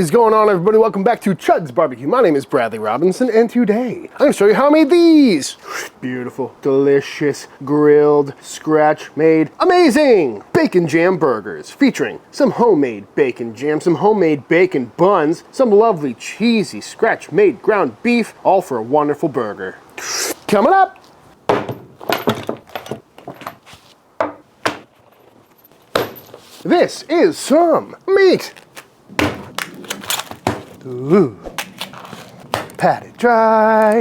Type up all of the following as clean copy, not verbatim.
is going on, everybody? Welcome back to Chuds BBQ. My name is Bradley Robinson, and today I'm going to show you how I made these beautiful, delicious, grilled, scratch-made, amazing bacon jam burgers featuring some homemade bacon jam, some homemade bacon buns, some lovely cheesy scratch-made ground beef, all for a wonderful burger. Coming up! This is some meat. Ooh. Pat it dry.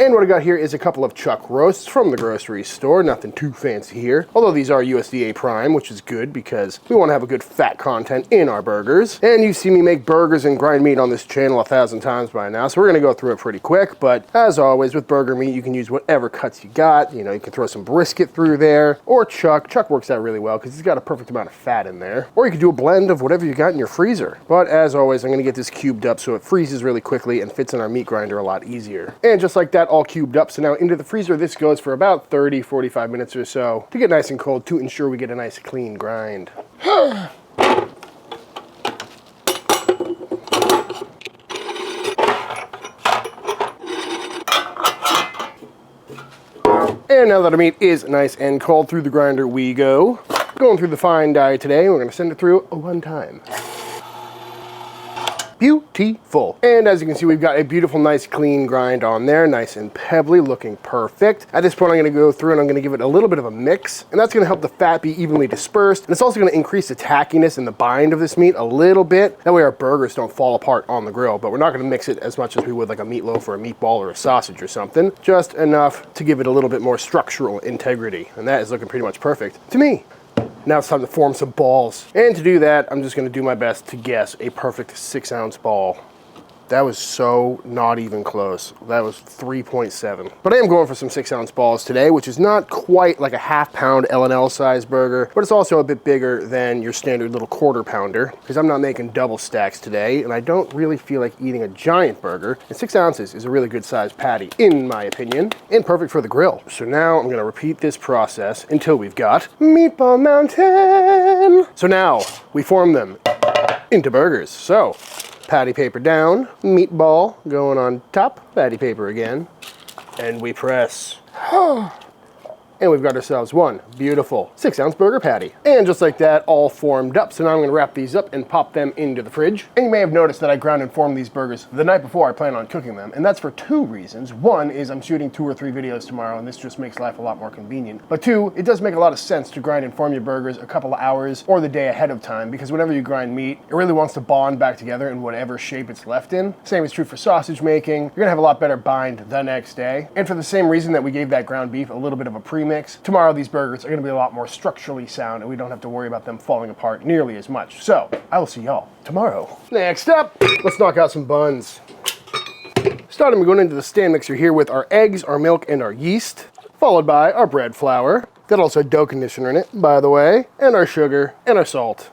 And what I got here is a couple of chuck roasts from the grocery store. Nothing too fancy here. Although these are USDA Prime, which is good because we want to have a good fat content in our burgers. And you've seen me make burgers and grind meat on this channel 1,000 times by now, so we're going to go through it pretty quick. But as always, with burger meat, you can use whatever cuts you got. You know, you can throw some brisket through there, or chuck. Chuck works out really well because it's got a perfect amount of fat in there. Or you can do a blend of whatever you got in your freezer. But as always, I'm going to get this cubed up so it freezes really quickly and fits in our meat grinder a lot easier. And just like that, all cubed up. So now into the freezer, this goes for about 30-45 minutes or so to get nice and cold to ensure we get a nice clean grind. And now that our meat is nice and cold, through the grinder we go. Going through the fine die today, we're going to send it through one time. Beautiful. And as you can see, we've got a beautiful, nice, clean grind on there. Nice and pebbly, looking perfect. At this point, I'm going to go through and I'm going to give it a little bit of a mix. And that's going to help the fat be evenly dispersed. And it's also going to increase the tackiness and the bind of this meat a little bit. That way our burgers don't fall apart on the grill. But we're not going to mix it as much as we would like a meatloaf or a meatball or a sausage or something. Just enough to give it a little bit more structural integrity. And that is looking pretty much perfect to me. Now it's time to form some balls. And to do that, I'm just gonna do my best to guess a perfect 6-ounce ball. That was so not even close. That was 3.7. But I am going for some 6-ounce balls today, which is not quite like a half-pound L&L size burger, but it's also a bit bigger than your standard little quarter pounder, because I'm not making double stacks today, and I don't really feel like eating a giant burger. And 6 ounces is a really good sized patty, in my opinion, and perfect for the grill. So now I'm gonna repeat this process until we've got Meatball Mountain. So now we form them into burgers. So, patty paper down, meatball going on top, patty paper again, and we press. And we've got ourselves one beautiful 6-ounce burger patty. And just like that, all formed up. So now I'm gonna wrap these up and pop them into the fridge. And you may have noticed that I ground and formed these burgers the night before I plan on cooking them. And that's for two reasons. One is I'm shooting 2 or 3 videos tomorrow, and this just makes life a lot more convenient. But two, it does make a lot of sense to grind and form your burgers a couple of hours or the day ahead of time, because whenever you grind meat, it really wants to bond back together in whatever shape it's left in. Same is true for sausage making. You're gonna have a lot better bind the next day. And for the same reason that we gave that ground beef a little bit of a premix, tomorrow these burgers are going to be a lot more structurally sound, and we don't have to worry about them falling apart nearly as much. So, I will see y'all tomorrow. Next up, let's knock out some buns. Starting, we're going into the stand mixer here with our eggs, our milk, and our yeast, followed by our bread flour. That also had dough conditioner in it, by the way, and our sugar, and our salt.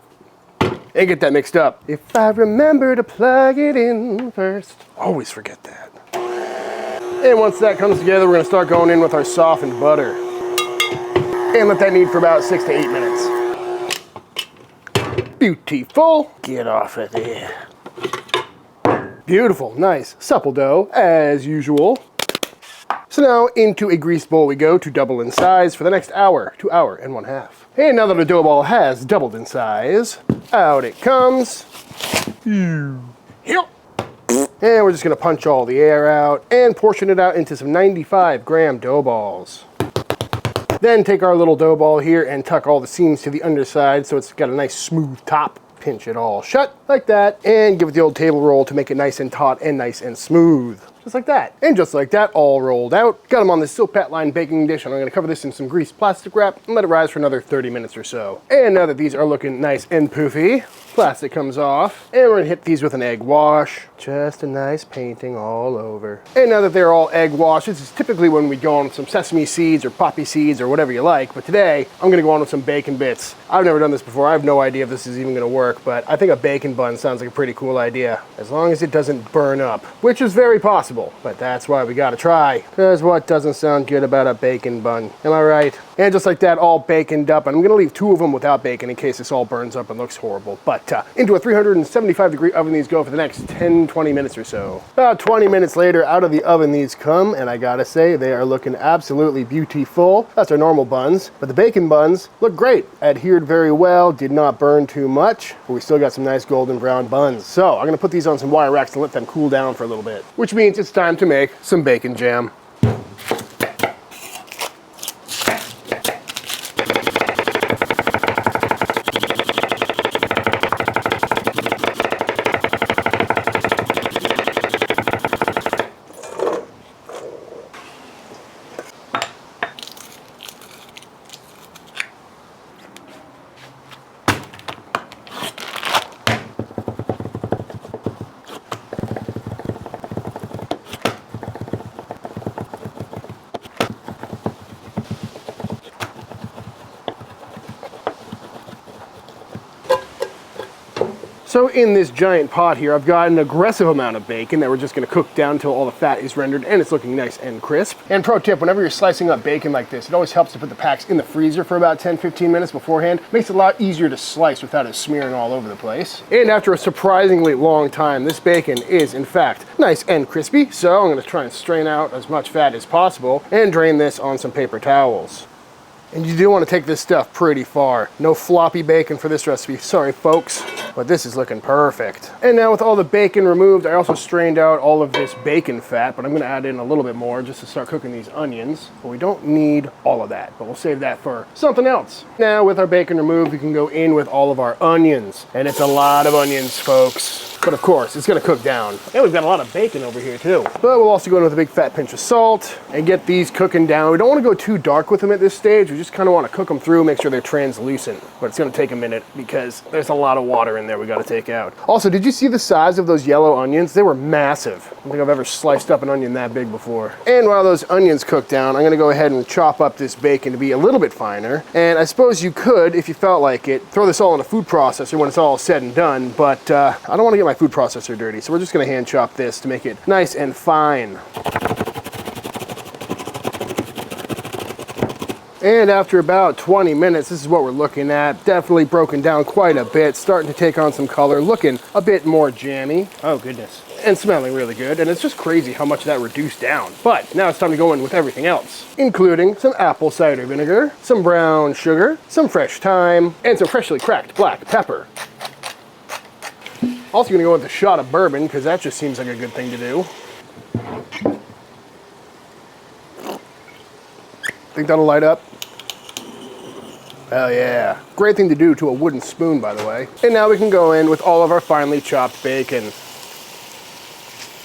And get that mixed up. If I remember to plug it in first. Always forget that. And once that comes together, we're going to start going in with our softened butter. And let that knead for about 6 to 8 minutes. Beautiful. Get off of there. Beautiful, nice, supple dough, as usual. So now into a greased bowl we go to double in size for the next hour to hour and 1/2. And now that our dough ball has doubled in size, out it comes. And we're just gonna punch all the air out and portion it out into some 95-gram dough balls. Then take our little dough ball here and tuck all the seams to the underside so it's got a nice smooth top. Pinch it all shut like that and give it the old table roll to make it nice and taut and nice and smooth. Just like that. And just like that, all rolled out. Got them on this silk pat line baking dish, and I'm gonna cover this in some greased plastic wrap and let it rise for another 30 minutes or so. And now that these are looking nice and poofy, plastic comes off, and we're gonna hit these with an egg wash. Just a nice painting all over. And now that they're all egg washed, this is typically when we go on with some sesame seeds or poppy seeds or whatever you like, but today I'm gonna go on with some bacon bits. I've never done this before. I have no idea if this is even gonna work, but I think a bacon bun sounds like a pretty cool idea, as long as it doesn't burn up, which is very possible. impossible, but that's why we gotta try. Because what doesn't sound good about a bacon bun? Am I right? And just like that, all baconed up, and I'm gonna leave 2 of them without bacon in case this all burns up and looks horrible. But into a 375-degree oven these go for the next 10-20 minutes or so. About 20 minutes later, out of the oven these come, and I gotta say, they are looking absolutely beautiful. That's our normal buns, but the bacon buns look great. Adhered very well, did not burn too much, but we still got some nice golden brown buns. So I'm gonna put these on some wire racks and let them cool down for a little bit, which means it's time to make some bacon jam. So in this giant pot here, I've got an aggressive amount of bacon that we're just gonna cook down until all the fat is rendered and it's looking nice and crisp. And pro tip, whenever you're slicing up bacon like this, it always helps to put the packs in the freezer for about 10-15 minutes beforehand. Makes it a lot easier to slice without it smearing all over the place. And after a surprisingly long time, this bacon is in fact nice and crispy. So I'm gonna try and strain out as much fat as possible and drain this on some paper towels. And you do want to take this stuff pretty far. No floppy bacon for this recipe, sorry folks, but this is looking perfect. And now with all the bacon removed, I also strained out all of this bacon fat, but I'm gonna add in a little bit more just to start cooking these onions. But we don't need all of that, but we'll save that for something else. Now with our bacon removed, we can go in with all of our onions. And it's a lot of onions, folks. But of course, it's gonna cook down. And we've got a lot of bacon over here too. But we'll also go in with a big fat pinch of salt and get these cooking down. We don't wanna go too dark with them at this stage. We just kinda wanna cook them through, make sure they're translucent. But it's gonna take a minute because there's a lot of water in there we gotta take out. Also, did you see the size of those yellow onions? They were massive. I don't think I've ever sliced up an onion that big before. And while those onions cook down, I'm gonna go ahead and chop up this bacon to be a little bit finer. And I suppose you could, if you felt like it, throw this all in a food processor when it's all said and done, but I don't wanna get my food processor dirty, so we're just gonna hand chop this to make it nice and fine. And after about 20 minutes, this is what we're looking at. Definitely broken down quite a bit, starting to take on some color, looking a bit more jammy. Oh goodness. And smelling really good, and it's just crazy how much that reduced down. But now it's time to go in with everything else, including some apple cider vinegar, some brown sugar, some fresh thyme, and some freshly cracked black pepper. Also gonna go with a shot of bourbon, because that just seems like a good thing to do. Think that'll light up? Hell yeah. Great thing to do to a wooden spoon, by the way. And now we can go in with all of our finely chopped bacon.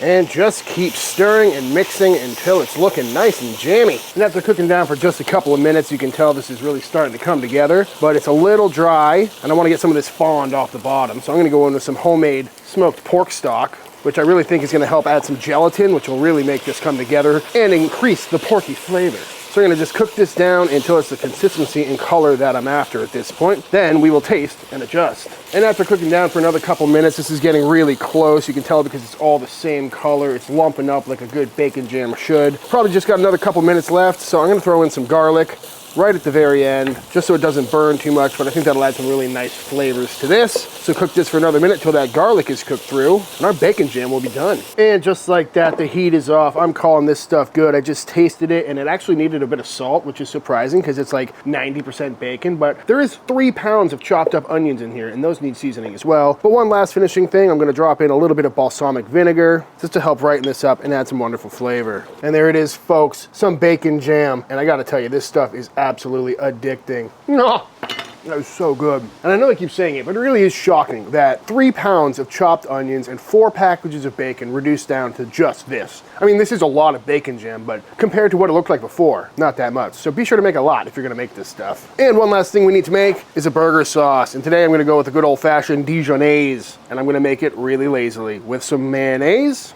And just keep stirring and mixing until it's looking nice and jammy. And after cooking down for just a couple of minutes, you can tell this is really starting to come together, but it's a little dry, and I want to get some of this fond off the bottom. So I'm gonna go in with some homemade smoked pork stock, which I really think is gonna help add some gelatin, which will really make this come together and increase the porky flavor. So we're gonna just cook this down until it's the consistency and color that I'm after at this point. Then we will taste and adjust. And after cooking down for another couple minutes, this is getting really close. You can tell because it's all the same color. It's lumping up like a good bacon jam should. Probably just got another couple minutes left, so I'm gonna throw in some garlic right at the very end, just so it doesn't burn too much, but I think that'll add some really nice flavors to this. So cook this for another minute till that garlic is cooked through, and our bacon jam will be done. And just like that, the heat is off. I'm calling this stuff good. I just tasted it, and it actually needed a bit of salt, which is surprising because it's like 90% bacon, but there is 3 pounds of chopped up onions in here, and those need seasoning as well. But one last finishing thing, I'm gonna drop in a little bit of balsamic vinegar, just to help brighten this up and add some wonderful flavor. And there it is, folks, some bacon jam. And I gotta tell you, this stuff is absolutely addicting. That was so good. And I know I keep saying it, but it really is shocking that 3 pounds of chopped onions and 4 packages of bacon reduced down to just this. I mean, this is a lot of bacon jam, but compared to what it looked like before, not that much. So be sure to make a lot if you're gonna make this stuff. And one last thing we need to make is a burger sauce. And today I'm gonna go with a good old-fashioned Dijonnaise, and I'm gonna make it really lazily with some mayonnaise,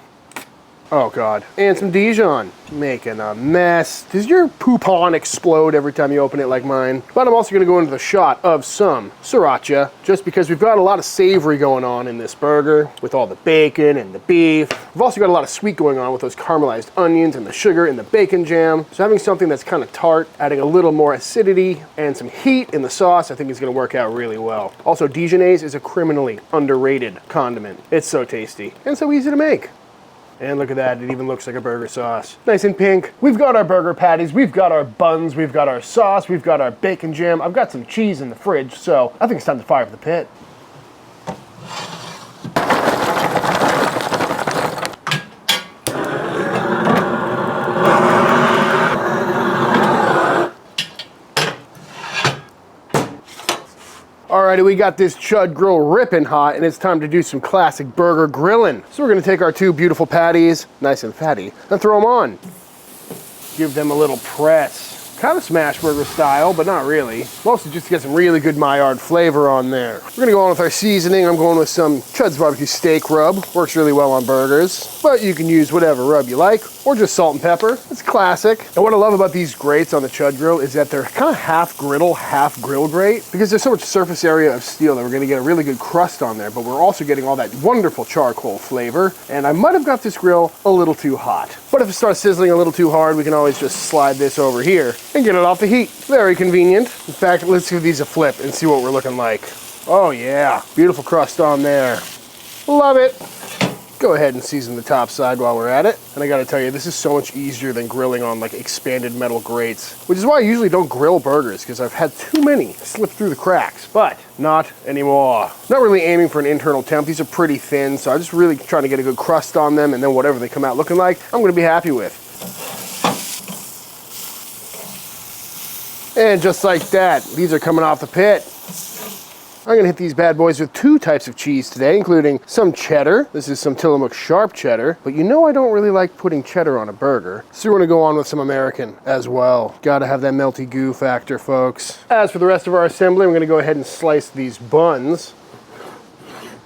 Oh God. And some Dijon. Making a mess. Does your poupon explode every time you open it like mine? But I'm also gonna go into the shot of some sriracha, just because we've got a lot of savory going on in this burger with all the bacon and the beef. We've also got a lot of sweet going on with those caramelized onions and the sugar and the bacon jam. So having something that's kind of tart, adding a little more acidity and some heat in the sauce, I think is gonna work out really well. Also, Dijonnaise is a criminally underrated condiment. It's so tasty and so easy to make. And look at that, it even looks like a burger sauce. Nice and pink. We've got our burger patties, we've got our buns, we've got our sauce, we've got our bacon jam. I've got some cheese in the fridge, so I think it's time to fire up the pit. Alrighty, we got this Chud grill ripping hot, and it's time to do some classic burger grilling. So we're gonna take our two beautiful patties, nice and fatty, and throw them on. Give them a little press. Kind of smash burger style, but not really. Mostly just to get some really good Maillard flavor on there. We're gonna go on with our seasoning. I'm going with some Chuds BBQ steak rub. Works really well on burgers, but you can use whatever rub you like, or just salt and pepper. It's classic. And what I love about these grates on the Chud grill is that they're kind of half griddle, half grill grate, because there's so much surface area of steel that we're gonna get a really good crust on there, but we're also getting all that wonderful charcoal flavor. And I might have got this grill a little too hot. But if it starts sizzling a little too hard, we can always just slide this over here and get it off the heat. Very convenient. In fact, let's give these a flip and see what we're looking like. Oh yeah, beautiful crust on there. Love it. Go ahead and season the top side while we're at it. And I gotta tell you, this is so much easier than grilling on like expanded metal grates, which is why I usually don't grill burgers, because I've had too many slip through the cracks, but not anymore. Not really aiming for an internal temp. These are pretty thin, so I'm just really trying to get a good crust on them, and then whatever they come out looking like, I'm gonna be happy with. And just like that, these are coming off the pit. I'm gonna hit these bad boys with two types of cheese today, including some cheddar. This is some Tillamook sharp cheddar, but you know I don't really like putting cheddar on a burger, so we're gonna go on with some American as well. Gotta have that melty goo factor, folks. As for the rest of our assembly, I'm gonna go ahead and slice these buns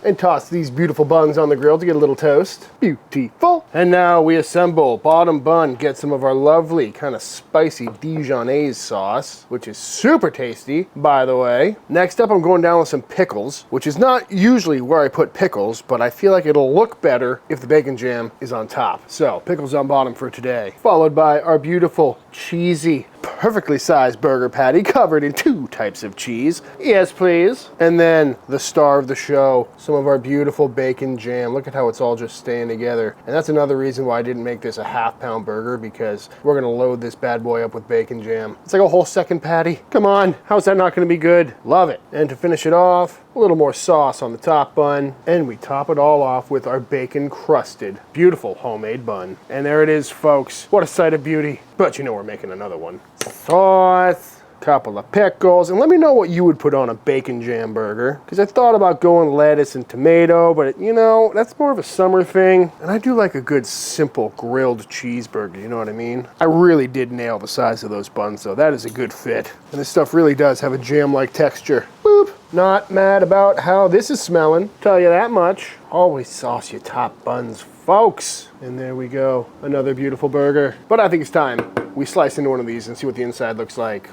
and toss these beautiful buns on the grill to get a little toast. Beautiful. And now we assemble. Bottom bun, get some of our lovely kind of spicy Dijonnaise sauce, which is super tasty, by the way. Next up, I'm going down with some pickles, which is not usually where I put pickles, but I feel like it'll look better if the bacon jam is on top. So pickles on bottom for today. Followed by our beautiful, cheesy, perfectly sized burger patty covered in two types of cheese. Yes, please. And then the star of the show, some of our beautiful bacon jam. Look at how it's all just staying together. And that's another reason why I didn't make this a half-pound burger, because we're gonna load this bad boy up with bacon jam. It's like a whole second patty. Come on, how's that not gonna be good? Love it. And to finish it off, a little more sauce on the top bun, and we top it all off with our bacon-crusted, beautiful homemade bun. And there it is, folks. What a sight of beauty. But you know we're making another one. Sauce, couple of pickles, and let me know what you would put on a bacon jam burger, because I thought about going lettuce and tomato, but you know, that's more of a summer thing, and I do like a good simple grilled cheeseburger, you know what I mean? I really did nail the size of those buns though. That is a good fit, and this stuff really does have a jam-like texture. Boop. Not mad about how this is smelling, tell you that much. Always sauce your top buns, folks. And there we go, another beautiful burger. But I think it's time we slice into one of these and see what the inside looks like.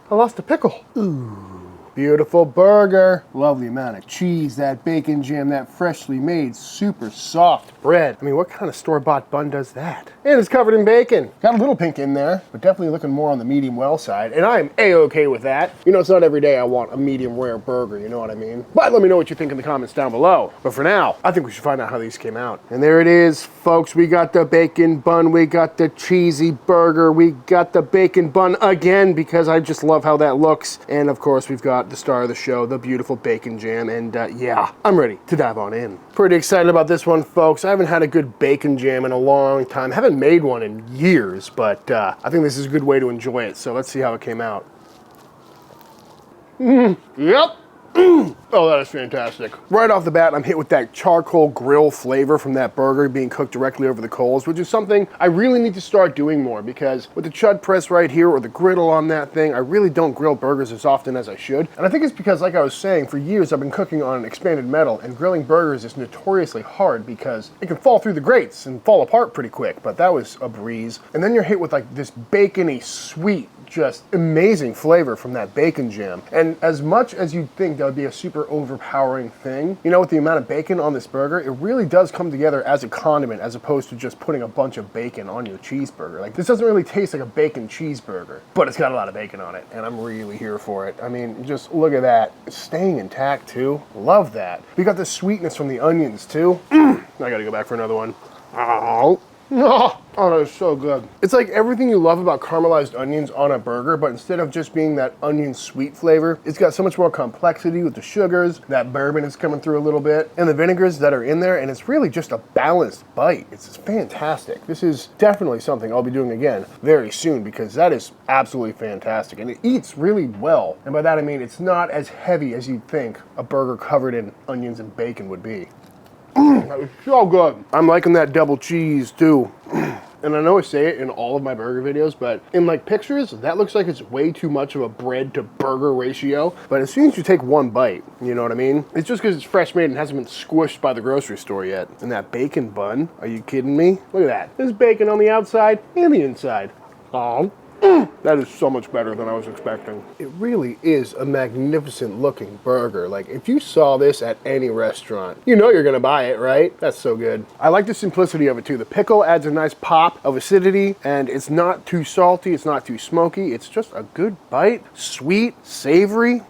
I lost a pickle. Ooh. Beautiful burger. Lovely amount of cheese, that bacon jam, that freshly made, super soft bread. I mean, what kind of store-bought bun does that? And it's covered in bacon. Got a little pink in there, but definitely looking more on the medium well side, and I'm A-okay with that. You know, it's not every day I want a medium rare burger, you know what I mean? But let me know what you think in the comments down below. But for now, I think we should find out how these came out. And there it is, folks. We got the bacon bun, we got the cheesy burger, we got the bacon bun again, because I just love how that looks. And of course, we've got the star of the show, the beautiful bacon jam, and yeah, I'm ready to dive on in. Pretty excited about this one, folks. I haven't had a good bacon jam in a long time. Haven't made one in years, but I think this is a good way to enjoy it, so let's see how it came out. Yep, Oh, that is fantastic. Right off the bat, I'm hit with that charcoal grill flavor from that burger being cooked directly over the coals, which is something I really need to start doing more, because with the Chud press right here or the griddle on that thing, I really don't grill burgers as often as I should. And I think it's because, like I was saying, for years I've been cooking on an expanded metal, and grilling burgers is notoriously hard because it can fall through the grates and fall apart pretty quick, but that was a breeze. And then you're hit with like this bacony, sweet, just amazing flavor from that bacon jam. And as much as you'd think that would be a super overpowering thing, you know, with the amount of bacon on this burger, it really does come together as a condiment as opposed to just putting a bunch of bacon on your cheeseburger. Like, this doesn't really taste like a bacon cheeseburger, but it's got a lot of bacon on it, and I'm really here for it. I mean, just look at that. It's staying intact too. Love that. We got the sweetness from the onions too. I gotta go back for another one. Oh, that is so good. It's like everything you love about caramelized onions on a burger, but instead of just being that onion sweet flavor, it's got so much more complexity with the sugars, that bourbon is coming through a little bit, and the vinegars that are in there, and it's really just a balanced bite. It's fantastic. This is definitely something I'll be doing again very soon, because that is absolutely fantastic, and it eats really well. And by that I mean it's not as heavy as you'd think a burger covered in onions and bacon would be. That was so good. I'm liking that double cheese too. And I know I say it in all of my burger videos, but in like pictures, that looks like it's way too much of a bread to burger ratio. But as soon as you take one bite, you know what I mean? It's just because it's fresh made and hasn't been squished by the grocery store yet. And that bacon bun, are you kidding me? Look at that. There's bacon on the outside and the inside. Oh. That is so much better than I was expecting. It really is a magnificent looking burger. Like, if you saw this at any restaurant, you know you're gonna buy it, right? That's so good. I like the simplicity of it too. The pickle adds a nice pop of acidity, and it's not too salty, it's not too smoky. It's just a good bite, sweet, savory.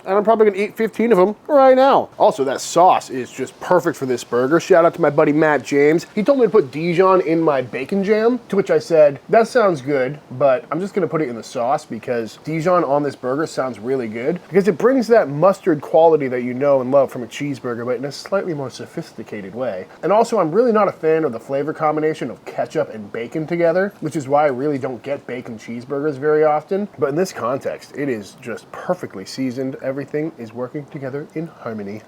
And I'm probably gonna eat 15 of them right now. Also, that sauce is just perfect for this burger. Shout out to my buddy Matt James. He told me to put Dijon in my bacon jam, to which I said, that sounds good, but I'm just gonna put it in the sauce because Dijon on this burger sounds really good because it brings that mustard quality that you know and love from a cheeseburger, but in a slightly more sophisticated way. And also, I'm really not a fan of the flavor combination of ketchup and bacon together, which is why I really don't get bacon cheeseburgers very often. But in this context, it is just perfectly seasoned. Everything is working together in harmony.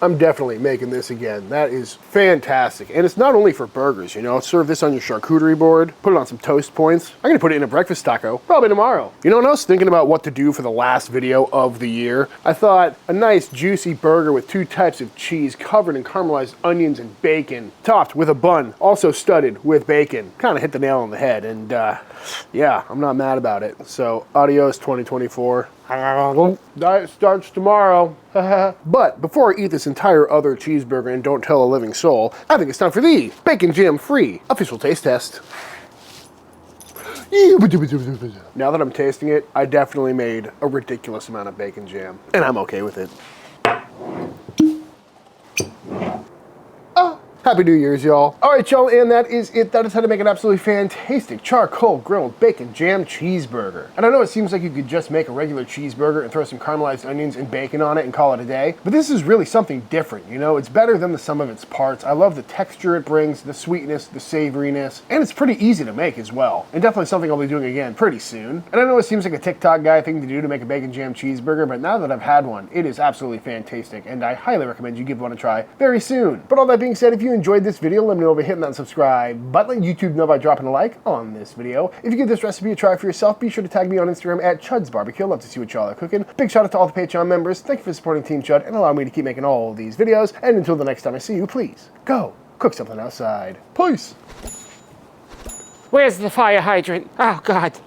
I'm definitely making this again. That is fantastic. And it's not only for burgers, you know. Serve this on your charcuterie board, put it on some toast points. I'm gonna put it in a breakfast taco, probably tomorrow. You know, when I was thinking about what to do for the last video of the year, I thought a nice juicy burger with 2 types of cheese covered in caramelized onions and bacon, topped with a bun, also studded with bacon. Kind of hit the nail on the head, and yeah, I'm not mad about it. So, adios 2024. Diet starts tomorrow. But before I eat this entire other cheeseburger and don't tell a living soul, I think it's time for the Bacon Jam Free official taste test. Now that I'm tasting it, I definitely made a ridiculous amount of bacon jam, and I'm okay with it. Happy New Year's, y'all. All right, y'all, and that is it. That is how to make an absolutely fantastic charcoal grilled bacon jam cheeseburger. And I know it seems like you could just make a regular cheeseburger and throw some caramelized onions and bacon on it and call it a day, but this is really something different, you know? It's better than the sum of its parts. I love the texture it brings, the sweetness, the savoriness, and it's pretty easy to make as well. And definitely something I'll be doing again pretty soon. And I know it seems like a TikTok guy thing to do to make a bacon jam cheeseburger, but now that I've had one, it is absolutely fantastic, and I highly recommend you give one a try very soon. But all that being said, if you enjoyed this video, let me know by hitting that subscribe button. Let YouTube know by dropping a like on this video. If you give this recipe a try for yourself, be sure to tag me on Instagram at Chuds BBQ. Love to see what y'all are cooking. Big shout out to all the Patreon members. Thank you for supporting Team Chud and allowing me to keep making all these videos. And until the next time I see you, please go cook something outside. Peace. Where's the fire hydrant? Oh, God.